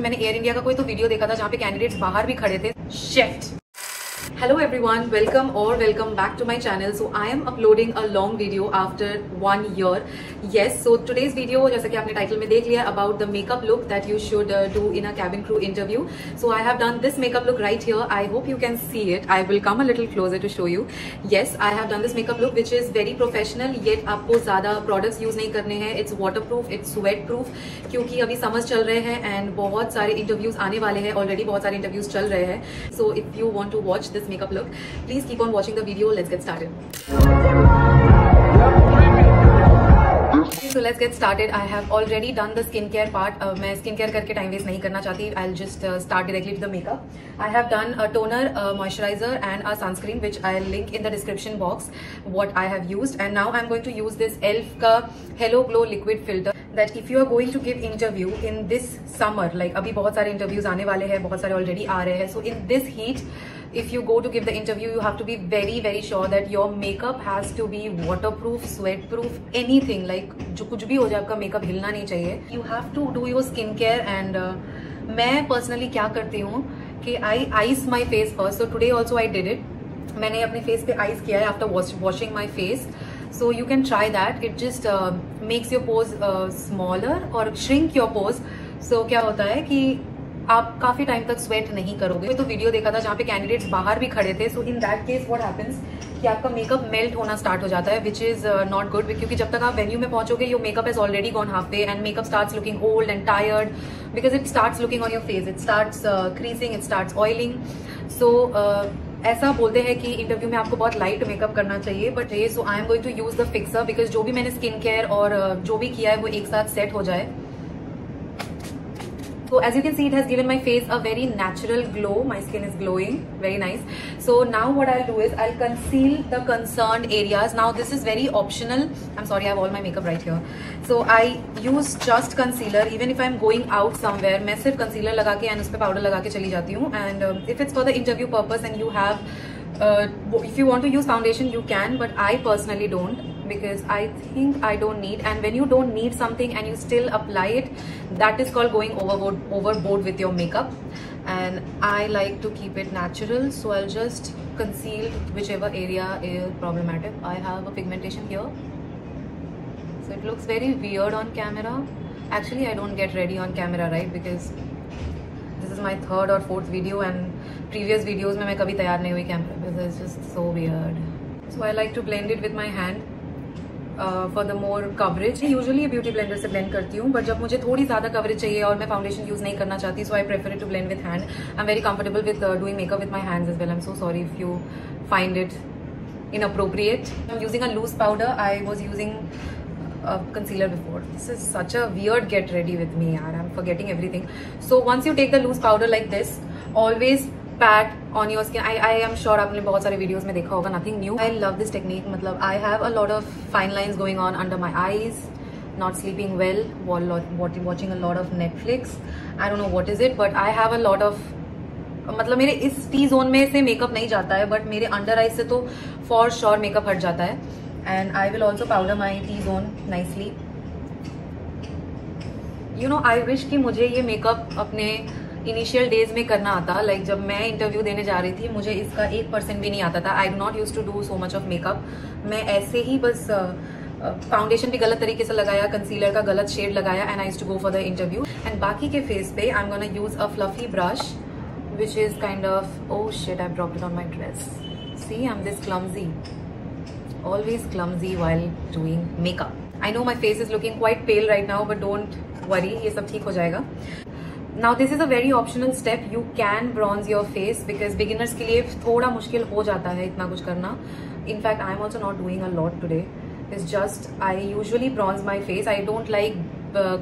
मैंने air India का कोई तो वीडियो देखा था जहाँ पे कैंडिडेट्स बाहर भी खड़े थे। Shift. Hello everyone, welcome back to my channel. So I am uploading a long video after 1 year. Yes, so today's video, जैसा कि आपने टाइटल में देख लिया, about the makeup look that you should do in a cabin crew interview. So I have done this makeup look right here. I hope you can see it. I will come a little closer to show you. Yes, I have done this makeup look which is very professional. Yet आपको ज़्यादा products use नहीं करने हैं. It's waterproof, it's sweat proof. क्योंकि अभी summers चल रहे हैं and बहुत सारे interviews आने वाले हैं. Already बहुत सारे interviews चल रहे हैं. So if you want to watch this makeup look, please keep on watching the video. Let's get started. So let's get started. I have already done the skincare part. मैं skincare करके time waste नहीं करना चाहती. I'll just start directly to the makeup. I have done a toner, a moisturizer and a sunscreen which I'll link in the description box what I have used. And now I'm going to use this ELF का Hello Glow liquid filter. That if you are going to give interview in this summer, like अभी बहुत सारे interviews आने वाले हैं, बहुत सारे already आ रहे हैं. So in this heat, if you go to give the interview, you have to be very sure that your makeup has to be waterproof, sweat proof, anything. Like जो कुछ भी हो जाए आपका makeup हिलना नहीं चाहिए. You have to do your skincare and मैं personally क्या करती हूँ कि I ice my face first. So today also I did it. मैंने अपने face पे ice किया है after washing my face. So you can try that. It just makes your pores smaller or shrink your pores. So क्या होता है कि आप काफी टाइम तक स्वेट नहीं करोगे. तो वीडियो देखा था जहाँ पे कैंडिडेट्स बाहर भी खड़े थे. So in that case what happens कि आपका मेकअप मेल्ट होना स्टार्ट हो जाता है विच इज नॉट गुड. क्योंकि जब तक आप वेन्यू में पहुंचोगे your makeup is already gone half way and makeup starts looking old and tired because it starts looking on your face. It starts creasing, it starts oiling. So ऐसा बोलते हैं कि इंटरव्यू में आपको बहुत लाइट मेकअप करना चाहिए but ये so I am going to use the fixer because जो भी मैंने स्किन केयर और जो भी किया है वो एक साथ सेट हो जाए. So as you can see, it has given my face a very natural glow. My skin is glowing, very nice. So now what I'll do is I'll conceal the concerned areas. Now this is very optional. I'm sorry, I have all my makeup right here. So I use just concealer even if I'm going out somewhere. मैं सिर्फ concealer लगा के and उस पे powder लगा के चली जाती हूँ. And if it's for the interview purpose and you have if you want to use foundation you can, but I personally don't because I think I don't need. And when you don't need something and you still apply it, that is called going overboard with your makeup. And I like to keep it natural, so I'll just conceal whichever area is problematic. I have a pigmentation here, so it looks very weird on camera. Actually I don't get ready on camera, right? Because this is my third or fourth video and previous videos में मैं कभी तैयार नहीं हुई camera because it's just so weird. So I like to blend it with my hand for the more coverage. Usually beauty blender से blend करती हूँ but जब मुझे थोड़ी ज़्यादा coverage चाहिए और मैं foundation use नहीं करना चाहती so I prefer it to blend with hand. I'm very comfortable with doing makeup with my hands as well. I'm so sorry if you find it inappropriate. I'm using a loose powder. I was using concealer before. This is such a weird get ready with me yaar. I'm forgetting everything. So once you take the loose powder like this, always pat on your skin. I am sure आपने बहुत सारे videos में देखा होगा. Nothing new. I love this technique. मतलब I have a lot of fine lines going on under my eyes. Not sleeping well. Watching a lot of Netflix. I don't know what is it, but I have a lot of मतलब मेरे इस T zone में से makeup नहीं जाता है but मेरे under eyes से तो फॉर श्योर मेकअप हट जाता है. And I will also powder my T-zone nicely. You know, I wish कि मुझे ये मेकअप अपने इनिशियल डेज में करना आता. लाइक जब मैं इंटरव्यू देने जा रही थी मुझे इसका 1% भी नहीं आता था. I do not use to do so much of makeup. मैं ऐसे ही बस फाउंडेशन भी गलत तरीके से लगाया, कंसीलर का गलत शेड लगाया and I used to go for the interview. And बाकी के फेस पे I am gonna use a fluffy brush which is kind of oh shit I dropped it on my dress. See I am this clumsy. Always clumsy while doing makeup. I know my face is looking quite pale right now, but don't worry, ये सब ठीक हो जाएगा. Now this is a very optional step. You can bronze your face because beginners के लिए थोड़ा मुश्किल हो जाता है इतना कुछ करना. In fact, I am also not doing a lot today. It's just I usually bronze my face. I don't like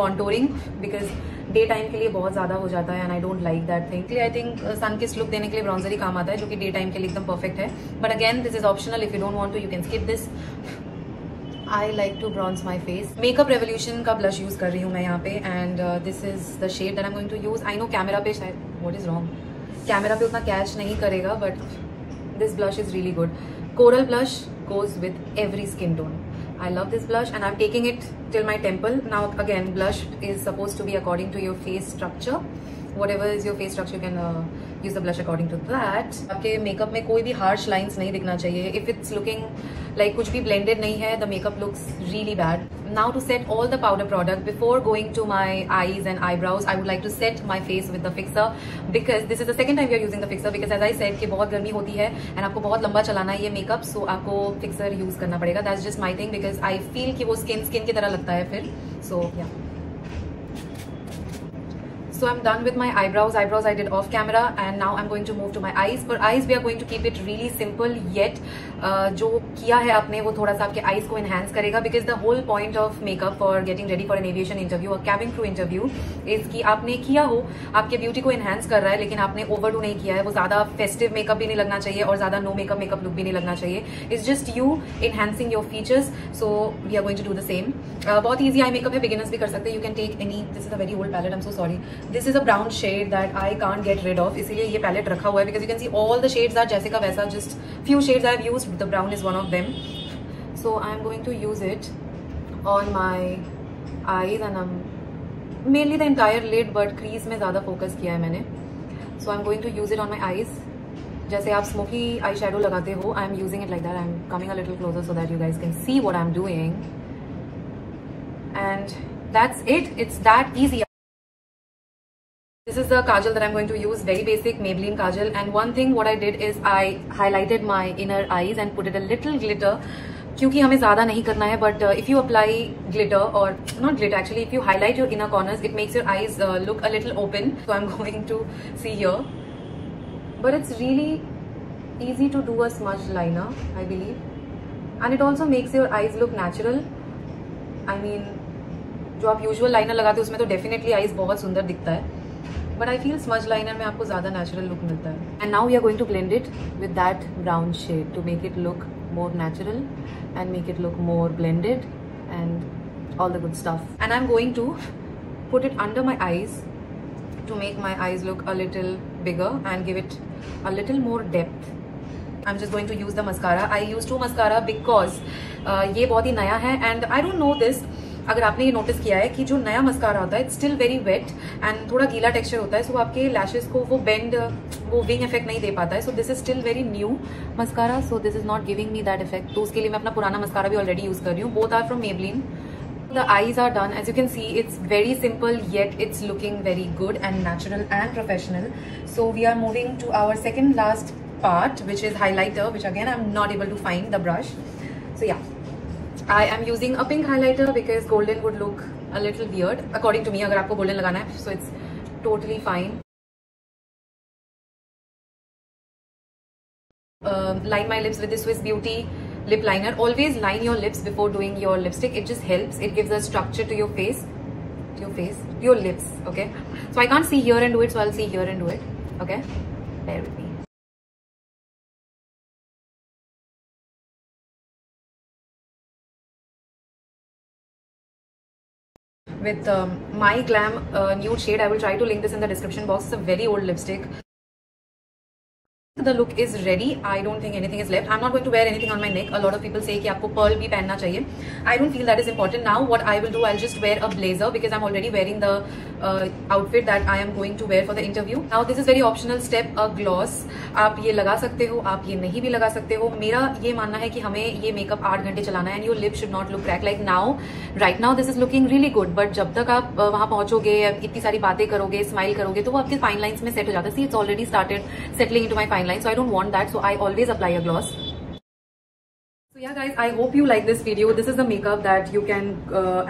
contouring because day time के लिए बहुत ज़्यादा हो जाता है and I don't like that thing. I think sun kiss look देने के लिए ब्राउन्जर ही काम आता है जो कि डे टाइम के लिए एकदम परफेक्ट है. But again this is optional. If you don't want to you can skip this. I like to bronze my face. Makeup revolution का ब्लश यूज़ कर रही हूँ मैं यहाँ पे and this is the shade that I am going to use. I know camera पे शायद what is wrong, camera पे उतना कैच नहीं करेगा but this blush is really good. Coral blush goes with every skin tone. I love this blush and I'm taking it till my temple. Now again, blush is supposed to be according to your face structure. whatever is your face structure, you can use the blush according to that. आपके makeup में कोई भी harsh lines नहीं दिखना चाहिए. If it's looking like कुछ भी blended नहीं है, the makeup looks really bad. Now to set all the powder product, before going to my eyes and eyebrows, I would like to set my face with the fixer, because this is the second time we are using the fixer, because as I said कि बहुत गर्मी होती है and आपको बहुत लंबा चलाना है ये मेकअप, so आपको fixer use करना पड़ेगा. That's just my thing, because I feel कि वो skin की तरह लगता है फिर. So yeah. So I'm done with my eyebrows. Eyebrows I did off camera, and now I'm going to move to my eyes. For eyes we are going to keep it really simple, yet जो किया है आपने वो थोड़ा सा आपके eyes को enhance करेगा, because the whole point of makeup for getting ready for an aviation interview or cabin crew interview is कि आपने किया हो, आपके beauty को enhance कर रहा है, लेकिन आपने overdo नहीं किया है. वो ज़्यादा festive makeup भी नहीं लगना चाहिए और ज़्यादा no makeup look भी नहीं लगना चाहिए. It's just you enhancing your features. So we are going to do the same. बहुत easy eye makeup है, beginners भी कर सकते हैं. You can take any. This is a very old palette. I'm so sorry. This is a brown shade that I can't get rid of. इसलिए ये palette रखा हुआ है, because you can see all the shades are जैसे का वैसा. Just few shades I've used. The brown is one of them. So I'm going to use it on my eyes, and mainly the entire lid, but crease में ज़्यादा focus किया है मैंने. So I'm going to use it on my eyes. जैसे आप smoky eyeshadow लगाते हो, I'm using it like that. I'm coming a little closer so that you guys can see what I'm doing. And that's it. It's that easy. This is the kajal that I'm going to use, very basic Maybelline kajal. And one thing what I did is I highlighted my inner eyes and put it a little glitter. क्योंकि हमें ज़्यादा नहीं करना है, but if you apply glitter, or not glitter actually, if you highlight your inner corners, it makes your eyes look a little open. So I'm going to see here. But it's really easy to do a smudge liner, I believe. And it also makes your eyes look natural. I mean, जो आप usual liner लगाते हो उसमें तो definitely eyes बहुत सुंदर दिखता है. But I feel smudge liner में आपको ज़्यादा natural look मिलता है. And now we are going to blend it with that brown shade to make it look more natural and make it look more blended and all the good stuff. And I'm going to put it under my eyes to make my eyes look a little bigger and give it a little more depth. I'm just going to use the mascara. I use two mascara because ये बहुत ही नया है, and I don't know this. अगर आपने ये notice किया है कि जो नया मस्कारा होता है it's still very wet and थोड़ा गीला टेक्सचर होता है, सो आपके लैशेस को वो बेंड, वो विंग इफेक्ट नहीं दे पाता है. So this is still very new mascara, so this is not giving me that effect. तो उसके लिए मैं अपना पुराना मस्कारा भी ऑलरेडी यूज कर रही हूँ. Both are from Maybelline. The eyes are done. As you can see, it's very simple, yet it's looking very good and natural and professional. So we are moving to our second last part, which is highlighter, which again I'm not able to find the brush. So yeah, I am using a pink highlighter because golden would look a little weird according to me. अगर आपको golden लगाना है, so it's totally fine. Line my lips with the Swiss Beauty lip liner. Always line your lips before doing your lipstick. It just helps. It gives a structure to your face, your lips. Okay. So I can't see here and do it, so I'll see here and do it. Okay. Bear with me. With My Glam nude shade. I will try to link this in the description box. It's a very old lipstick. The look is ready. I don't think anything is left. I'm not going to wear anything on my neck. A lot of people say कि आपको pearl भी पहनना चाहिए. I don't feel that is important. Now what I will do, I'll just wear a blazer because I'm already wearing the outfit that I am going to wear for the interview. Now this is very optional step, a gloss. आप ये लगा सकते हो, आप ये नहीं भी लगा सकते हो. मेरा ये मानना है कि हमें ये मेकअप 8 घंटे चलाना है, and your lip should not look cracked. Like now, right now this is looking really good. But जब तक आप वहाँ पहुँचोगे, इतनी सारी बातें करोगे, स्माइल करोगे, तो वो आपके फाइन लाइन्स में सेट हो जाता है. See, it's already started settling into my fine line, so I don't want that, so I always apply a gloss. So yeah guys, I hope you like this video. This is the makeup that you can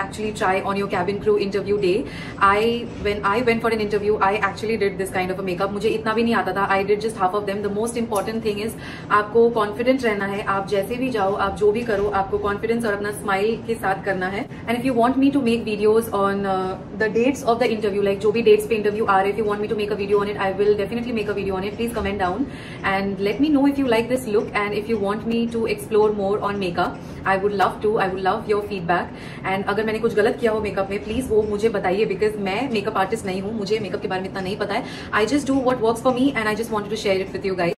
actually try on your cabin crew interview day. When I went for an interview, I actually did this kind of a makeup. मुझे इतना भी नहीं आता था. I did just half of them. The most important thing is आपको confident रहना है. आप जैसे भी जाओ, आप जो भी करो, आपको confidence और अपना smile के साथ करना है. And if you want me to make videos on the dates of the interview, like जो भी dates पे interview आ रहे, if you want me to make a video on it, I will definitely make a video on it. Please comment down and let me know if you like this look, and if you want me to explore more on makeup. I would love to. I would love your feedback. And अगर मैंने कुछ गलत किया हो makeup में, please वो मुझे बताइए, बिकॉज मैं मेकअप आर्टिस्ट नहीं हूँ, मुझे मेकअप के बारे में इतना नहीं पता है. I just do what works for me and I just wanted to share it with you guys.